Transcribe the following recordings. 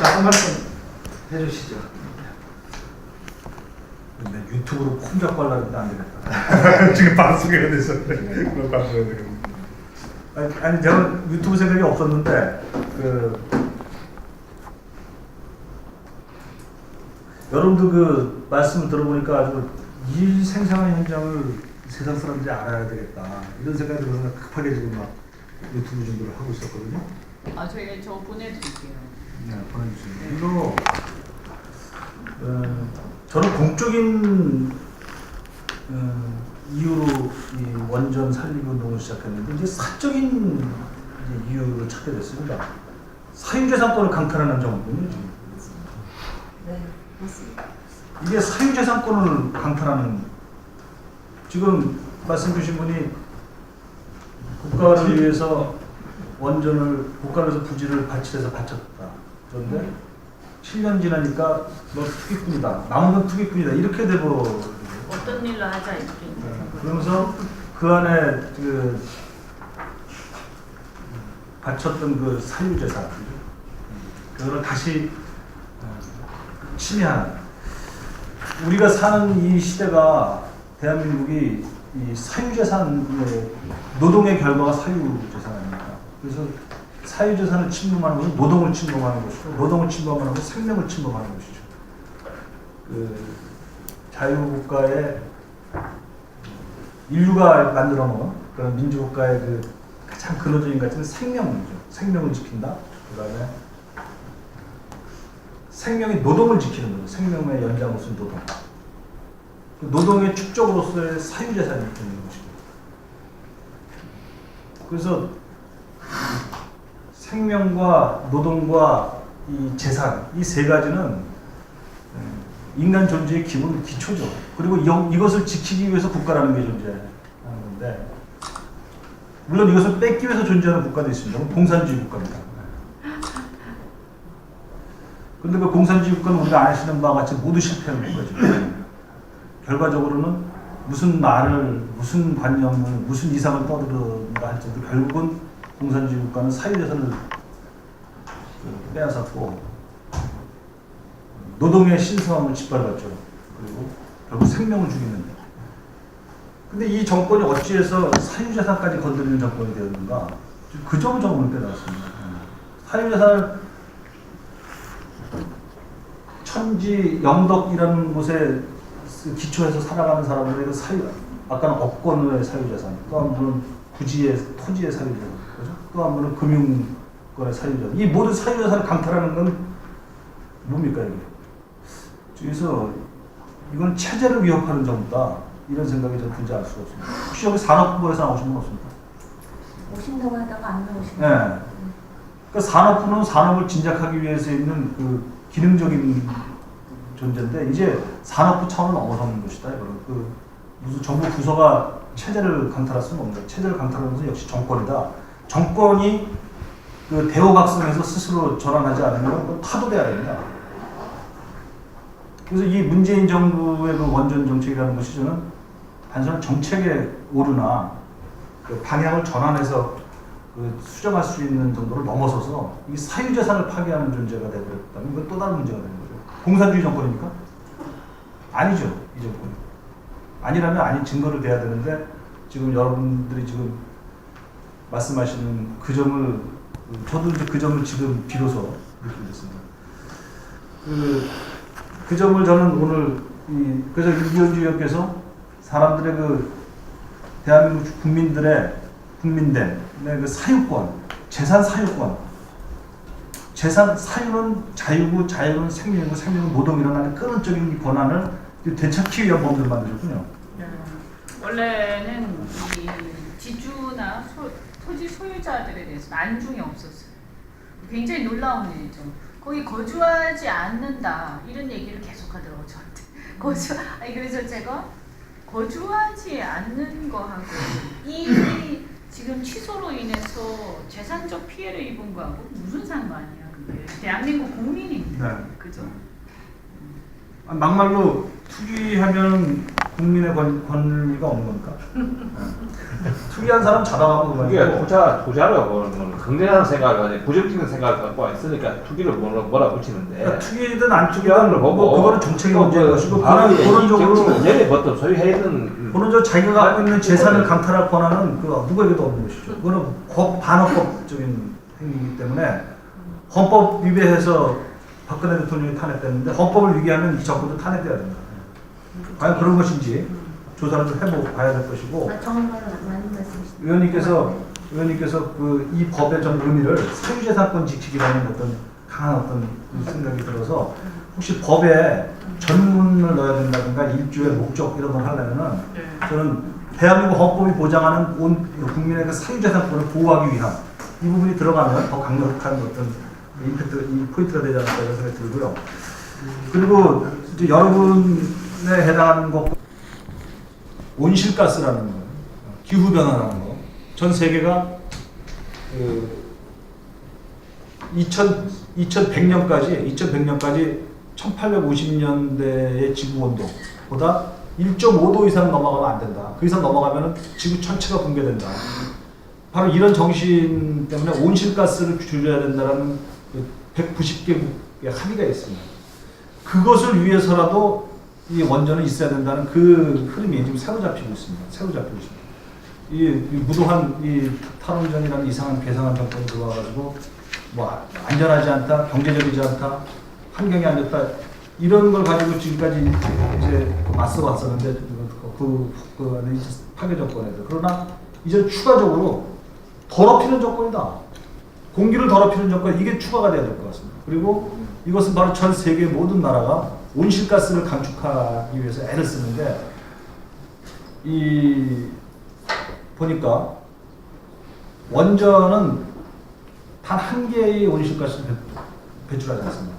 자, 한 말씀 해주시죠. 근데 유튜브로 콩 잡고 하려는데 안 되겠다. 지금 방송해야 돼서 그런 방송해야 되겠네. 아니 저는 유튜브 생각이 없었는데 여러분도 그 말씀을 들어보니까 아주 이 생생한 현장을 세상 사람들이 알아야 되겠다 이런 생각이 들어서 급하게 지금 막 유튜브 준비를 하고 있었거든요. 아, 저희가 저 보내드릴게요. 네, 보내주세요. 이거 저는 공적인 이유로 이 원전 살리기 운동을 시작했는데 이제 사적인 이제 이유를 찾게 됐습니다. 사유재산권을 강탈하는 정부군요. 지금. 네, 맞습니다. 이게 사유재산권을 강탈하는 지금 말씀 주신 분이 국가를 위해서 원전을 국가에서 부지를 발치해서 바쳤다. 그런데 7년 지나니까 너 투기꾼이다. 남은 건 투기꾼이다. 이렇게 돼버려. 어떤 일로 하자 이렇게. 그러면서 그 안에 그 바쳤던 그 사유재산 그거를 다시 침해하는 우리가 사는 이 시대가 대한민국이 이 사유재산의 노동의 결과가 사유재산 아닙니까? 그래서 사유재산을 침범하는 것은 노동을 침범하는 것이고 노동을 침범하는 것은 생명을 침범하는 것이죠. 그 자유국가의 인류가 만들어 놓은 그런 민주국가의 그 가장 근원적인 가치는 생명이죠. 생명을 지킨다. 그다음에 생명이 노동을 지키는 거죠. 생명의 연장으로서의 노동. 그 노동의 축적으로서의 사유재산이 있는 것이고. 그래서 생명과 노동과 이 재산 이 세 가지는 인간 존재의 기본 기초죠. 그리고 이것을 지키기 위해서 국가라는 게 존재하는 건데 물론 이것을 뺏기 위해서 존재하는 국가도 있습니다. 공산주의 국가입니다. 그런데 그 공산주의 국가는 우리가 아시는 바와 같이 모두 실패하는 국가죠. 결과적으로는 무슨 말을, 무슨 관념을, 무슨 이상을 떠들은가 할지라도 결국은 공산주의 국가는 사유재산을 빼앗았고 노동의 신성함을 짓밟았죠. 그리고 결국 생명을 죽이는데. 근데 이 정권이 어찌해서 사유재산까지 건드리는 정권이 되었는가? 그 점을 깨달았습니다. 사유재산을 천지 영덕이라는 곳에 기초해서 살아가는 사람들의 아까는 업권의 사유재산, 또 한 분은 부지의 토지의 사유재산, 그죠? 또 한 분은 금융권의 사유재산. 이 모든 사유재산을 강탈하는 건 뭡니까 이게? 그래서 이건 체제를 위협하는 정부다 이런 생각이 좀 들지 않을 수가 없습니다. 혹시 여기 산업부에서 나오신 분 없습니까? 오신다고 하다가 안 나오시네요. 네. 그러니까 산업부는 산업을 진작하기 위해서 있는 그 기능적인 존재인데 이제 산업부 차원을 넘어서는 것이다. 그 무슨 정부 부서가 체제를 강탈할 수는 없는 거예요. 체제를 강탈하는 것은 역시 정권이다. 정권이 그 대호각성에서 스스로 전환하지 않으면 그건 타도돼야 됩니다. 그래서 이 문재인 정부의 그 원전 정책이라는 것이 저는 단순한 정책의 오류나 그 방향을 전환해서 그 수정할 수 있는 정도를 넘어서서 이 사유재산을 파괴하는 존재가 되어버렸다면 이건 또 다른 문제가 되는 거죠. 공산주의 정권입니까? 아니죠. 이 정권이. 아니라면 아닌 증거를 대야 되는데 지금 여러분들이 지금 말씀하시는 그 점을 저도 이제 그 점을 지금 비로소 느끼게 됐습니다. 그 점을 저는 오늘 그래서 이현주 의원께서 사람들의 그 대한민국 국민된 그 사유권, 재산 사유권, 재산 사유는 자유고 자유는 생명이고 생명은 노동이라는 근원적인 권한을 되찾기 위한 법률을 만드셨군요. 원래는 이 지주나 토지 소유자들에 대해서 안중이 없었어요. 굉장히 놀라운 일이죠. 거기 거주하지 않는다 이런 얘기를 계속하더라고요 저한테. 그래서 제가 거주하지 않는 거하고 이 지금 취소로 인해서 재산적 피해를 입은 거하고 무슨 상관이야 그게. 대한민국 국민인데. 네. 그죠? 막말로 투기하면 국민의 권리가 없는 겁니까? 투기한 사람 잡아가고 그게 그만이고 투자로 보는 긍정하는 생각을 가지고 부정적인 생각을 갖고 있으니까 투기를 몰아붙이는데 그러니까 투기든 안 투기하는 투기든 걸 보고 그거는 정책의 문제인 것이고 본원적으로 본원적으로 예를 보통 소유해 있는 본원적으로 자기가 갖고 있는 재산을 강탈할 권한은 그 누구에게도 없는 것이죠. 그거는 반헌법적인 행위이기 때문에 헌법 위배해서 박근혜 대통령이 탄핵됐는데 헌법을 위배하면 이 정부도 탄핵돼야 된다. 과연 그런 것인지 조사를 좀 해봐야 될 것이고 정말 많은 말씀이시죠. 의원님께서 그 이 법의 좀 의미를 사유재산권 지키기라는 어떤 강한 어떤 생각이 들어서 혹시 법에 전문을 넣어야 된다든가 일조의 목적 이런 걸 하려면은 저는 대한민국 헌법이 보장하는 온 국민의 그 사유재산권을 보호하기 위한 이 부분이 들어가면 더 강력한 어떤 임팩트, 이 포인트가 되지 않을까 이런 생각이 들고요. 그리고 이제 여러분에 해당하는 것 온실가스라는 거, 기후변화라는 거, 전 세계가 그 2100년까지 1850년대의 지구 온도보다 1.5도 이상 넘어가면 안 된다. 그 이상 넘어가면 지구 전체가 붕괴된다. 바로 이런 정신 때문에 온실가스를 줄여야 된다는 190개국의 합의가 있습니다. 그것을 위해서라도 이 원전은 있어야 된다는 그 흐름이 지금 사로잡히고 있습니다. 이 무도한 이 탈원전이라는 이상한 괴상한 정권이 들어와가지고 뭐 안전하지 않다, 경제적이지 않다, 환경이 안 좋다 이런 걸 가지고 지금까지 이제 맞서 왔었는데 그 파괴 정권에서 그러나 이제 추가적으로 더럽히는 정권이다. 공기를 더럽히는 정권 이게 추가가 돼야 될 것 같습니다. 그리고 이것은 바로 전 세계 모든 나라가 온실가스를 감축하기 위해서 애를 쓰는데 보니까 원전은 단 한 개의 온실가스를 배출하지 않습니다.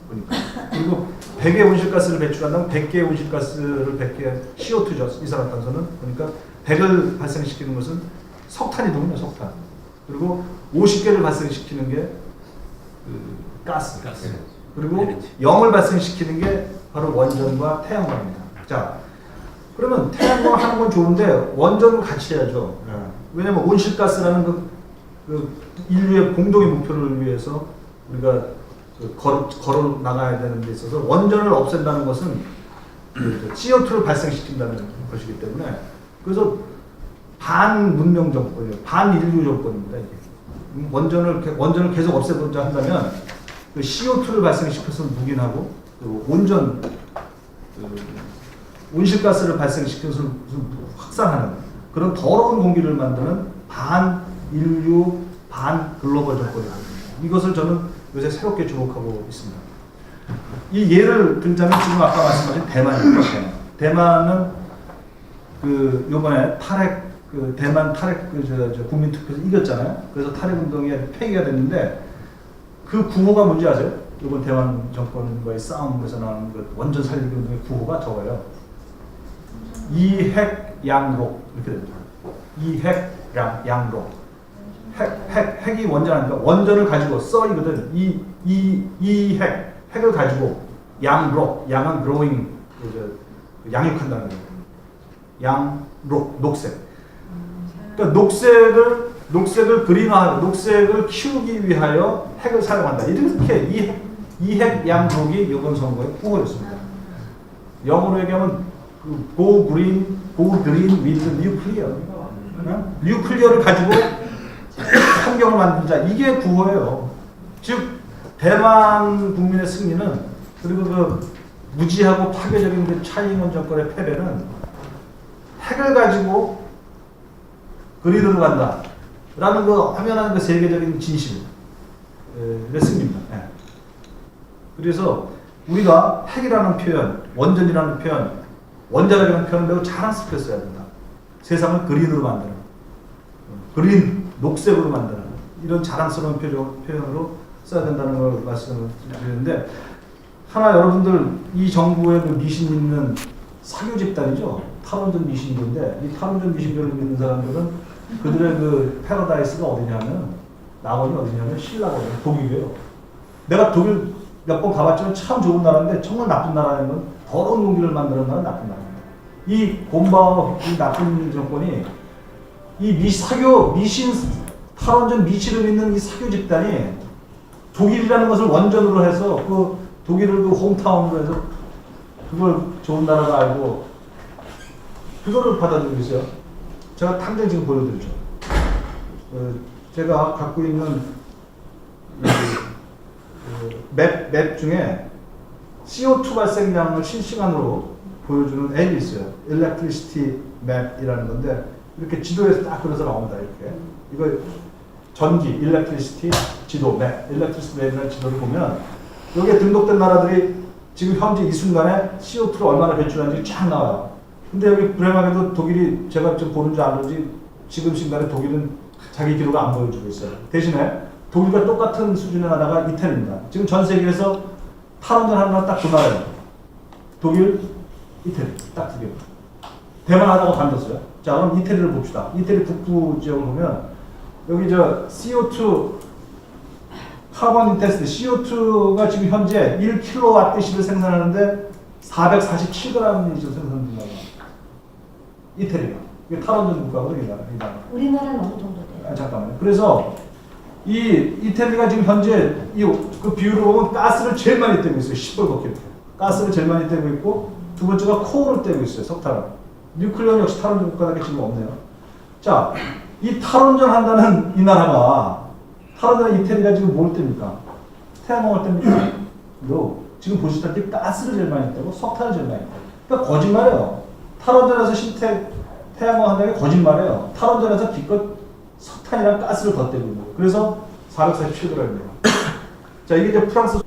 보니까. 그리고 100개의 온실가스를 배출한다면 100개의 온실가스를 100개 CO2죠. 이산화탄소는. 그러니까 100을 발생시키는 것은 석탄이더군요. 석탄. 그리고 50개를 발생시키는 게 그 가스. 그리고 0을 발생시키는 게 바로 원전과 태양광입니다. 자, 그러면 태양광 하는 건 좋은데 원전을 같이 해야죠. 왜냐면 온실가스라는 그 인류의 공동의 목표를 위해서 우리가 걸어 나가야 되는 데 있어서 원전을 없앤다는 것은 CO2를 발생시킨다는 것이기 때문에 그래서 반문명 정권이에요. 반인류 정권입니다. 이게. 원전을 계속 없애보자 한다면 그 CO2를 발생시켜서 묵인하고 온실가스를 발생시켜서 확산하는 그런 더러운 공기를 만드는 반인류 반글로벌 정권이거든요. 이것을 저는 요새 새롭게 주목하고 있습니다. 이 예를 들자면 지금 아까 말씀하신 대만입니다. 대만은 그 요번에 대만 탈핵 국민 투표에서 이겼잖아요. 그래서 탈핵 운동이 폐기가 됐는데 그 구호가 뭔지 아세요? 이번 대만 정권과의 싸움에서 나오는 그 원전 살리기 운동의 구호가 저거예요. 이핵 양록 이렇게 됩니다. 이핵 양록. 핵이 원전 아닙니까? 원전을 가지고 썰이거든. 핵을 가지고 양록, 양은 growing, 양육한다는 거예요. 양록, 녹색. 그러니까 녹색을 그린화하고 녹색을 키우기 위하여 핵을 사용한다. 이렇게 이핵 양록이 이번 선거의 구호였습니다. 영어로 얘기하면 go green with nuclear. 뉴클리어를 가지고 환경을 만들자. 이게 구호예요. 즉 대만 국민의 승리는 그리고 그 무지하고 파괴적인 그 차이잉원 정권의 패배는 핵을 가지고 그리드로 간다. 라는 그 화면한 그 세계적인 진실의 승리입니다. 네. 그래서 우리가 핵이라는 표현, 원전이라는 표현, 원자력이라는 표현을 매우 자랑스럽게 써야 된다. 세상을 그린으로 만드는, 그린, 녹색으로 만드는 이런 자랑스러운 표현으로 써야 된다는 걸 말씀을 드리는데 하나 여러분들 이 정부의 그 미신 있는 사교 집단이죠. 탈원전 미신인데 이 탈원전 미신교를 믿는 사람들은 그들의 그 패러다이스가 어디냐면 낙원이 어디냐면 신라거든요. 독일이에요. 내가 독일 몇 번 가봤지만 참 좋은 나라인데 정말 나쁜 나라는 건 더러운 공기를 만드는 나라는 나쁜 나라입니다. 이 곰바와 이 나쁜 정권이 이 미신 탈원전 미치를 믿는 이 사교 집단이 독일이라는 것을 원전으로 해서 그 독일을 그 홈타운으로 해서 그걸 좋은 나라가 알고 그거를 받아들이고 있어요. 제가 당장 지금 보여드리죠. 제가 갖고 있는 맵 중에 CO2 발생량을 실시간으로 보여주는 앱이 있어요. Electricity Map이라는 건데 이렇게 지도에서 딱 그려서 나옵니다. 이렇게 이거 전기 Electricity 지도 맵, Electricity Map이라는 지도를 보면 여기에 등록된 나라들이 지금 현재 이 순간에 CO2를 얼마나 배출하는지 쫙 나와요. 근데 여기 불행하게도 독일이 제가 좀 보는지 안 보는지 지금 순간에 독일은 자기 기록을 안 보여주고 있어요. 대신에 독일과 똑같은 수준의 나라가 이태리입니다. 지금 전 세계에서 탈원전 하는 나라 딱 두 나라예요. 독일, 이태리 딱 두 개. 대만 하다가 반졌어요. 자 그럼 이태리를 봅시다. 이태리 북부 지역을 보면 여기 저 CO2 카본 인텍스 CO2가 지금 현재 1kWh를 생산하는데 447g이 지금 생산된다고 합니다. 이태리가. 이게 탈원전 국가거든요. 이 나라. 우리나라는 어느 정도 돼요? 잠깐만요. 그래서 이 이태리가 지금 현재 그 비율을 보면 가스를 제일 많이 떼고 있어요. 시뻘겋게 이렇게. 가스를 제일 많이 떼고 있고 두 번째가 코어를 떼고 있어요. 석탄을. 뉴클리어는 역시 탈원전 국가밖에 지금 없네요. 자, 이 탈원전 한다는 이 나라가 탈원전 이태리가 지금 뭘 뗍니까? 태양광을 뗍니까? No. 지금 보시다시피 가스를 제일 많이 떼고 석탄을 제일 많이 떼고. 그러니까 거짓말이에요. 탈원전에서 태양광 한다는 게 거짓말이에요. 탈원전에서 기껏 석탄이랑 가스를 더 떼고 있는 거예요. 그래서 447g이에요. 자, 이게 이제 프랑스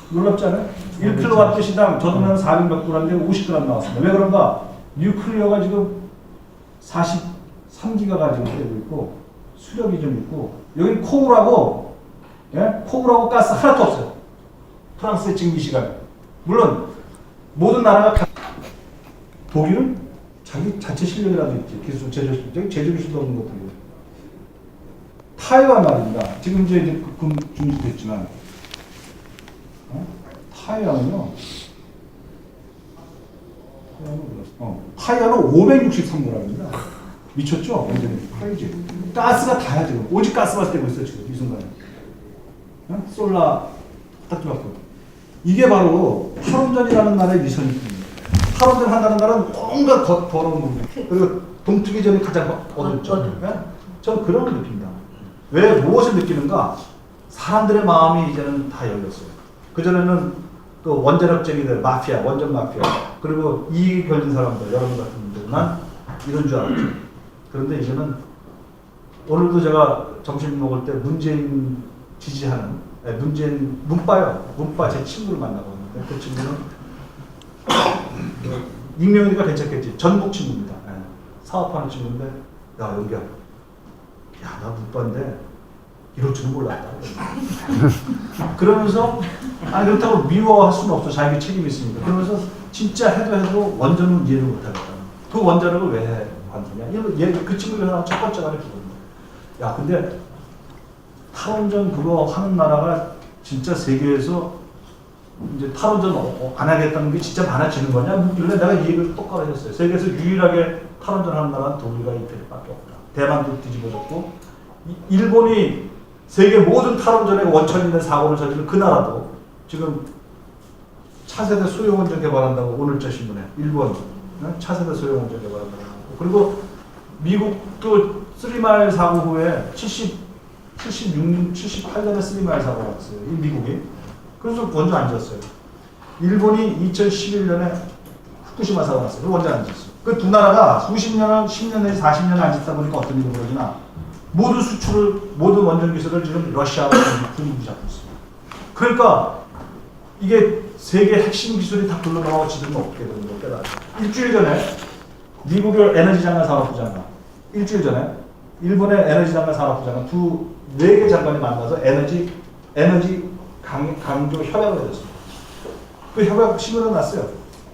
놀랍지 않아요? 1kW 시당 저도면 400몇 g인데 50g 나왔습니다. 왜 그런가? 뉴클리어가 지금 43기가가 지금 떼고 있고 수력이 좀 있고 여기 코울하고 코울하고 가스 하나도 없어요. 프랑스의 지금 이 시간에. 물론 모든 나라가 독일은 자기 자체 실력이라도 있지. 기술, 제조 실력, 제조 기술도 없는 것들이. 타이완 말입니다. 지금 이제 중지됐지만 타이완은요. 타이완은 563g입니다. 미쳤죠? 완전히 파이지. 가스가 다야 지금. 오직 가스만 떼고 있어 지금 이 순간에. 솔라 딱 들어갔고. 이게 바로 탈원전이라는 나라의 미션입니다. 탈원전 한다는 나라는 온갖 더러운 놈들. 그리고 동투기전이 가장 어둡죠. 저는 그런 걸 느낀다. 왜 무엇을 느끼는가? 사람들의 마음이 이제는 다 열렸어요. 그전에는 또 원자력쟁이들, 마피아, 원전 마피아, 그리고 이익이 걸린 사람들, 여러분 같은 분들만 이런 줄 알았죠. 그런데 이제는 오늘도 제가 점심 먹을 때 문재인 지지하는, 문재인 문빠요. 문빠 제 친구를 만나고 왔는데 그 친구는 익명이니까 괜찮겠지. 전북 친구입니다. 사업하는 친구인데 야 여기야. 야, 나 문빠인데 이럴 줄은 몰랐다. 그러면서 아니 그렇다고 미워할 수는 없어. 자기 책임이 있으니까. 그러면서 진짜 해도 원전은 이해를 못하겠다. 그 원자력을 왜 관두냐? 그 친구가 첫 번째가 그거거든요. 야, 근데 탈원전 그거 하는 나라가 진짜 세계에서 이제 탈원전 안 하겠다는 게 진짜 많아지는 거냐? 묻길래 내가 이 얘기를 똑바로 했어요. 세계에서 유일하게 탈원전 하는 나라는 독일과 이태리밖에 없다. 대만도 뒤집어졌고 일본이 세계 모든 탈원전에 원천 있는 사고를 저지른 그 나라도 지금 차세대 소형원전 개발한다고 오늘자 신문에 일본 차세대 소형원전 개발한다고 하고 그리고 미국도 3마일 사고 후에 78년에 3마일 사고가 났어요. 이 미국이. 그래서 원전 안 지었어요. 일본이 2011년에 후쿠시마 사고가 났어요. 원전 안 지었어요. 그 두 나라가 수십 년을 10년 내지 40년 안 짓다 보니까 어떤 일이 벌어지나 모든 수출을 모든 원전 기술을 지금 러시아와 중국이 잡고 있습니다. 그러니까 이게 세계 핵심 기술이 다 굴러나와 지금 없게 되는 걸 깨달았어요. 일주일 전에 미국의 에너지 장관 산업부 장관, 일주일 전에 일본의 에너지 장관 산업부 장관 네 개 장관이 만나서 에너지 강조 협약을 해줬습니다. 그 협약 신문을 났어요.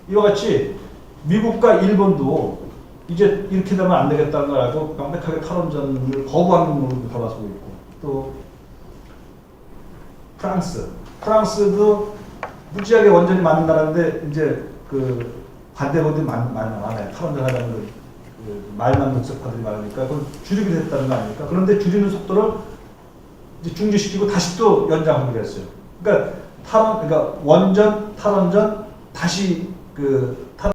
이와 같이 미국과 일본도 이제 이렇게 되면 안 되겠다는 걸 알고 명백하게 탈원전을 거부하는 걸로 돌아서고 있고 또 프랑스도 무지하게 원전이 많다는데 이제 그 반대로도 많아요. 탈원전 하자는 그 말만 녹색파들이 많으니까 그건 줄이게 됐다는 거 아닙니까? 그런데 줄이는 속도를 이제 중지시키고 다시 또 연장하기로 했어요. 그러니까 원전, 탈원전, 다시 그